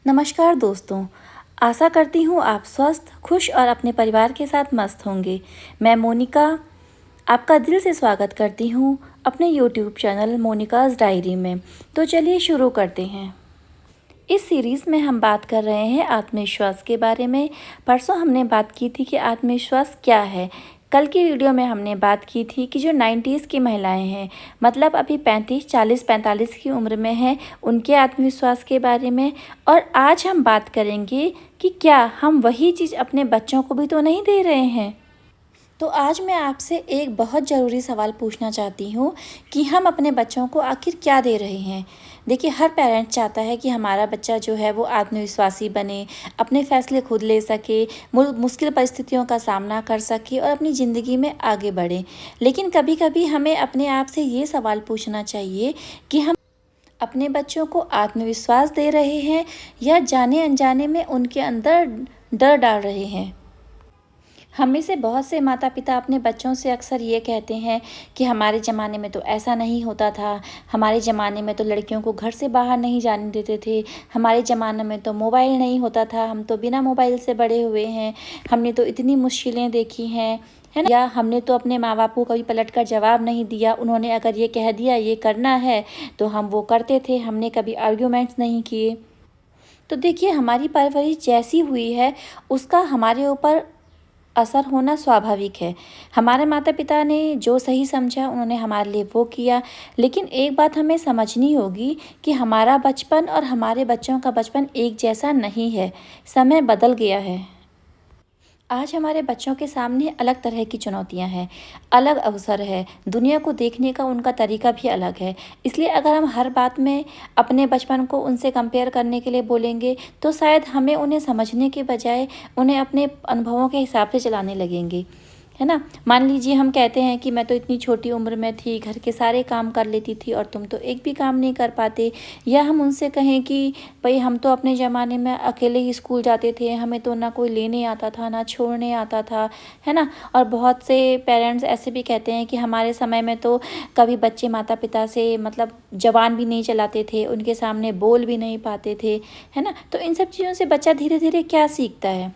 नमस्कार दोस्तों। आशा करती हूँ आप स्वस्थ, खुश और अपने परिवार के साथ मस्त होंगे। मैं मोनिका आपका दिल से स्वागत करती हूँ अपने YouTube चैनल मोनिकाज़ डायरी में। तो चलिए शुरू करते हैं। इस सीरीज़ में हम बात कर रहे हैं आत्मविश्वास के बारे में। परसों हमने बात की थी कि आत्मविश्वास क्या है। कल की वीडियो में हमने बात की थी कि जो 90s की महिलाएं हैं, मतलब अभी 35, 40, 45 की उम्र में हैं, उनके आत्मविश्वास के बारे में। और आज हम बात करेंगे कि क्या हम वही चीज़ अपने बच्चों को भी तो नहीं दे रहे हैं। तो आज मैं आपसे एक बहुत ज़रूरी सवाल पूछना चाहती हूँ कि हम अपने बच्चों को आखिर क्या दे रहे हैं। देखिए, हर पेरेंट चाहता है कि हमारा बच्चा जो है वो आत्मविश्वासी बने, अपने फ़ैसले खुद ले सके, मुश्किल परिस्थितियों का सामना कर सके और अपनी ज़िंदगी में आगे बढ़े। लेकिन कभी कभी हमें अपने आप से ये सवाल पूछना चाहिए कि हम अपने बच्चों को आत्मविश्वास दे रहे हैं या जाने अनजाने में उनके अंदर डर डाल रहे हैं। हम में से बहुत से माता पिता अपने बच्चों से अक्सर ये कहते हैं कि हमारे ज़माने में तो ऐसा नहीं होता था, हमारे ज़माने में तो लड़कियों को घर से बाहर नहीं जाने देते थे, हमारे ज़माने में तो मोबाइल नहीं होता था, हम तो बिना मोबाइल से बड़े हुए हैं, हमने तो इतनी मुश्किलें देखी हैं, है ना। या हमने तो अपने माँ बाप को कभी पलट कर जवाब नहीं दिया, उन्होंने अगर ये कह दिया ये करना है तो हम वो करते थे, हमने कभी आर्ग्यूमेंट्स नहीं किए। तो देखिए, हमारी परवरिश जैसी हुई है उसका हमारे ऊपर असर होना स्वाभाविक है। हमारे माता पिता ने जो सही समझा उन्होंने हमारे लिए वो किया। लेकिन एक बात हमें समझनी होगी कि हमारा बचपन और हमारे बच्चों का बचपन एक जैसा नहीं है। समय बदल गया है। आज हमारे बच्चों के सामने अलग तरह की चुनौतियां हैं, अलग अवसर है, दुनिया को देखने का उनका तरीका भी अलग है। इसलिए अगर हम हर बात में अपने बचपन को उनसे कंपेयर करने के लिए बोलेंगे तो शायद हमें उन्हें समझने के बजाय उन्हें अपने अनुभवों के हिसाब से चलाने लगेंगे, है ना। मान लीजिए हम कहते हैं कि मैं तो इतनी छोटी उम्र में थी, घर के सारे काम कर लेती थी और तुम तो एक भी काम नहीं कर पाते। या हम उनसे कहें कि भाई हम तो अपने ज़माने में अकेले ही स्कूल जाते थे, हमें तो ना कोई लेने आता था ना छोड़ने आता था, है ना। और बहुत से पेरेंट्स ऐसे भी कहते हैं कि हमारे समय में तो कभी बच्चे माता पिता से मतलब ज़बान भी नहीं चलाते थे, उनके सामने बोल भी नहीं पाते थे, है ना। तो इन सब चीज़ों से बच्चा धीरे धीरे क्या सीखता है,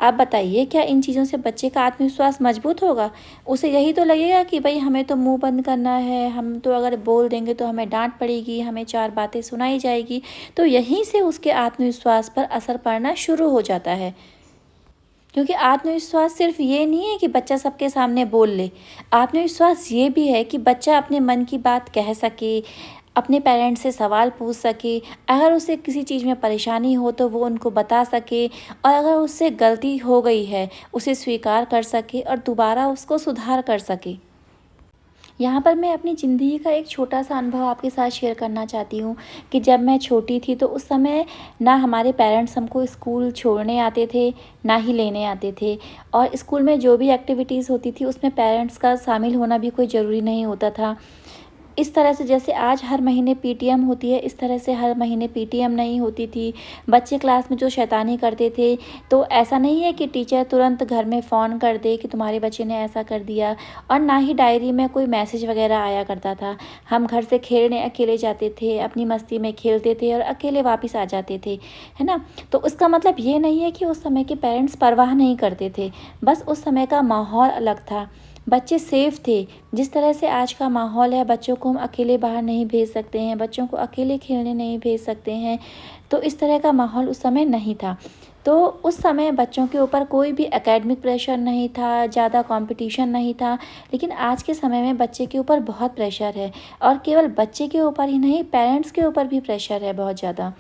आप बताइए। क्या इन चीज़ों से बच्चे का आत्मविश्वास मजबूत होगा? उसे यही तो लगेगा कि भाई हमें तो मुंह बंद करना है, हम तो अगर बोल देंगे तो हमें डांट पड़ेगी, हमें चार बातें सुनाई जाएगी। तो यहीं से उसके आत्मविश्वास पर असर पड़ना शुरू हो जाता है। क्योंकि आत्मविश्वास सिर्फ ये नहीं है कि बच्चा सबके सामने बोल ले, आत्मविश्वास ये भी है कि बच्चा अपने मन की बात कह सके, अपने पेरेंट्स से सवाल पूछ सके, अगर उसे किसी चीज़ में परेशानी हो तो वो उनको बता सके, और अगर उससे गलती हो गई है उसे स्वीकार कर सके और दोबारा उसको सुधार कर सके। यहाँ पर मैं अपनी ज़िंदगी का एक छोटा सा अनुभव आपके साथ शेयर करना चाहती हूँ कि जब मैं छोटी थी तो उस समय ना हमारे पेरेंट्स हमको स्कूल छोड़ने आते थे ना ही लेने आते थे। और स्कूल में जो भी एक्टिविटीज़ होती थी उसमें पेरेंट्स का शामिल होना भी कोई ज़रूरी नहीं होता था। इस तरह से जैसे आज हर महीने पीटीएम होती है, इस तरह से हर महीने पीटीएम नहीं होती थी। बच्चे क्लास में जो शैतानी करते थे तो ऐसा नहीं है कि टीचर तुरंत घर में फ़ोन कर दे कि तुम्हारे बच्चे ने ऐसा कर दिया, और ना ही डायरी में कोई मैसेज वगैरह आया करता था। हम घर से खेलने अकेले जाते थे, अपनी मस्ती में खेलते थे और अकेले वापस आ जाते थे, है ना। तो उसका मतलब ये नहीं है कि उस समय के पेरेंट्स परवाह नहीं करते थे, बस उस समय का माहौल अलग था, बच्चे सेफ थे। जिस तरह से आज का माहौल है, बच्चों को हम अकेले बाहर नहीं भेज सकते हैं, बच्चों को अकेले खेलने नहीं भेज सकते हैं, तो इस तरह का माहौल उस समय नहीं था। तो उस समय बच्चों के ऊपर कोई भी एकेडमिक प्रेशर नहीं था, ज़्यादा कंपटीशन नहीं था। लेकिन आज के समय में बच्चे के ऊपर बहुत प्रेशर है, और केवल बच्चे के ऊपर ही नहीं, पेरेंट्स के ऊपर भी प्रेशर है बहुत ज़्यादा।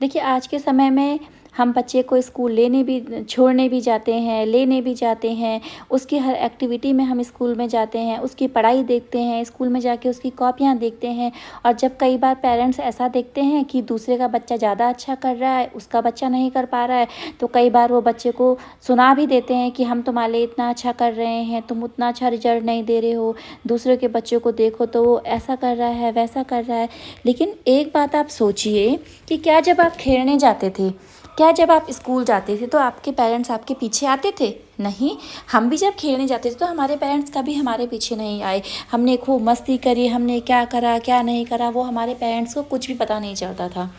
देखिए, आज के समय में हम बच्चे को स्कूल लेने भी छोड़ने भी जाते हैं, लेने भी जाते हैं, उसकी हर एक्टिविटी में हम स्कूल में जाते हैं, उसकी पढ़ाई देखते हैं, स्कूल में जाके उसकी कॉपियाँ देखते हैं। और जब कई बार पेरेंट्स ऐसा देखते हैं कि दूसरे का बच्चा ज़्यादा अच्छा कर रहा है, उसका बच्चा नहीं कर पा रहा है, तो कई बार वो बच्चे को सुना भी देते हैं कि हम तुम्हारे लिए इतना अच्छा कर रहे हैं, तुम उतना अच्छा रिजल्ट नहीं दे रहे हो, दूसरे के बच्चों को देखो तो वो ऐसा कर रहा है, वैसा कर रहा है। लेकिन एक बात आप सोचिए कि क्या जब आप खेलने जाते थे, क्या जब आप स्कूल जाते थे तो आपके पेरेंट्स आपके पीछे आते थे? नहीं। हम भी जब खेलने जाते थे तो हमारे पेरेंट्स कभी हमारे पीछे नहीं आए। हमने खूब मस्ती करी, हमने क्या करा क्या नहीं करा वो हमारे पेरेंट्स को कुछ भी पता नहीं चलता था।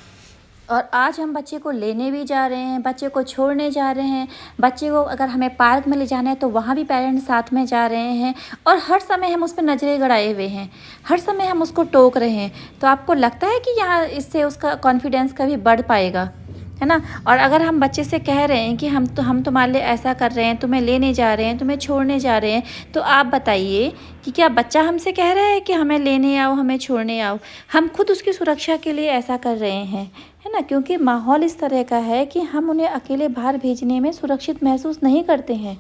और आज हम बच्चे को लेने भी जा रहे हैं, बच्चे को छोड़ने जा रहे हैं, बच्चे को अगर हमें पार्क में ले जाना है तो वहाँ भी पेरेंट्स साथ में जा रहे हैं और हर समय हम उस पर नज़रें गड़ाए हुए हैं, हर समय हम उसको टोक रहे हैं। तो आपको लगता है कि यहाँ इससे उसका कॉन्फिडेंस कभी बढ़ पाएगा, है ना? और अगर हम बच्चे से कह रहे हैं कि हम तुम्हारे लिए ऐसा कर रहे हैं, तुम्हें लेने जा रहे हैं, तुम्हें छोड़ने जा रहे हैं, तो आप बताइए कि क्या बच्चा हमसे कह रहा है कि हमें लेने आओ, हमें छोड़ने आओ? हम खुद उसकी सुरक्षा के लिए ऐसा कर रहे हैं, है ना? क्योंकि माहौल इस तरह का है कि हम उन्हें अकेले बाहर भेजने में सुरक्षित महसूस नहीं करते हैं।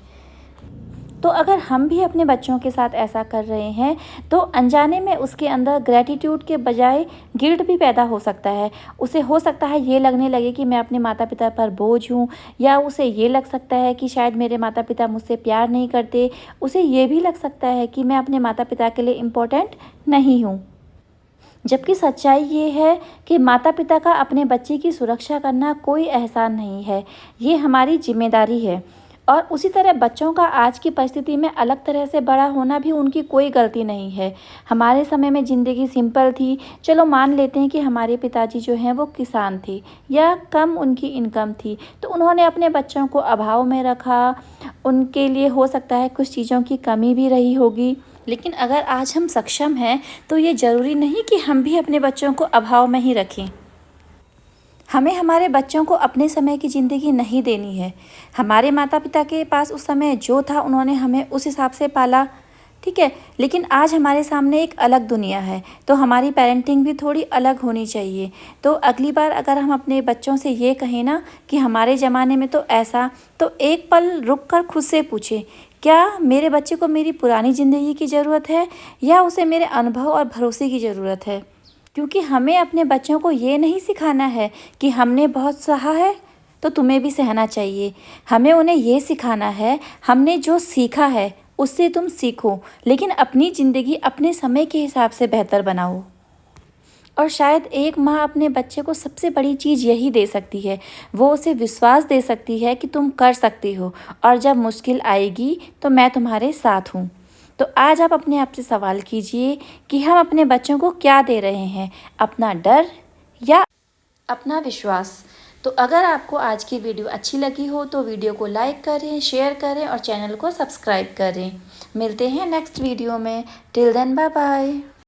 तो अगर हम भी अपने बच्चों के साथ ऐसा कर रहे हैं तो अनजाने में उसके अंदर ग्रैटिट्यूड के बजाय गिल्ट भी पैदा हो सकता है। उसे हो सकता है ये लगने लगे कि मैं अपने माता पिता पर बोझ हूँ, या उसे ये लग सकता है कि शायद मेरे माता पिता मुझसे प्यार नहीं करते। उसे ये भी लग सकता है कि मैं अपने माता पिता के लिए इम्पोर्टेंट नहीं हूँ। जबकि सच्चाई ये है कि माता पिता का अपने बच्चे की सुरक्षा करना कोई एहसान नहीं है, ये हमारी जिम्मेदारी है। और उसी तरह बच्चों का आज की परिस्थिति में अलग तरह से बड़ा होना भी उनकी कोई गलती नहीं है। हमारे समय में ज़िंदगी सिंपल थी। चलो मान लेते हैं कि हमारे पिताजी जो हैं वो किसान थे या कम उनकी इनकम थी, तो उन्होंने अपने बच्चों को अभाव में रखा। उनके लिए हो सकता है कुछ चीज़ों की कमी भी रही होगी। लेकिन अगर आज हम सक्षम हैं तो ये ज़रूरी नहीं कि हम भी अपने बच्चों को अभाव में ही रखें। हमें हमारे बच्चों को अपने समय की ज़िंदगी नहीं देनी है। हमारे माता पिता के पास उस समय जो था उन्होंने हमें उस हिसाब से पाला, ठीक है। लेकिन आज हमारे सामने एक अलग दुनिया है, तो हमारी पेरेंटिंग भी थोड़ी अलग होनी चाहिए। तो अगली बार अगर हम अपने बच्चों से ये कहें ना कि हमारे ज़माने में तो ऐसा, तो एक पल रुक कर खुद से पूछें, क्या मेरे बच्चे को मेरी पुरानी ज़िंदगी की ज़रूरत है या उसे मेरे अनुभव और भरोसे की ज़रूरत है? क्योंकि हमें अपने बच्चों को ये नहीं सिखाना है कि हमने बहुत सहा है तो तुम्हें भी सहना चाहिए। हमें उन्हें ये सिखाना है, हमने जो सीखा है उससे तुम सीखो, लेकिन अपनी ज़िंदगी अपने समय के हिसाब से बेहतर बनाओ। और शायद एक माँ अपने बच्चे को सबसे बड़ी चीज़ यही दे सकती है, वो उसे विश्वास दे सकती है कि तुम कर सकती हो और जब मुश्किल आएगी तो मैं तुम्हारे साथ हूँ। तो आज आप अपने आप से सवाल कीजिए कि हम अपने बच्चों को क्या दे रहे हैं, अपना डर या अपना विश्वास। तो अगर आपको आज की वीडियो अच्छी लगी हो तो वीडियो को लाइक करें, शेयर करें और चैनल को सब्सक्राइब करें। मिलते हैं नेक्स्ट वीडियो में। Till then bye bye.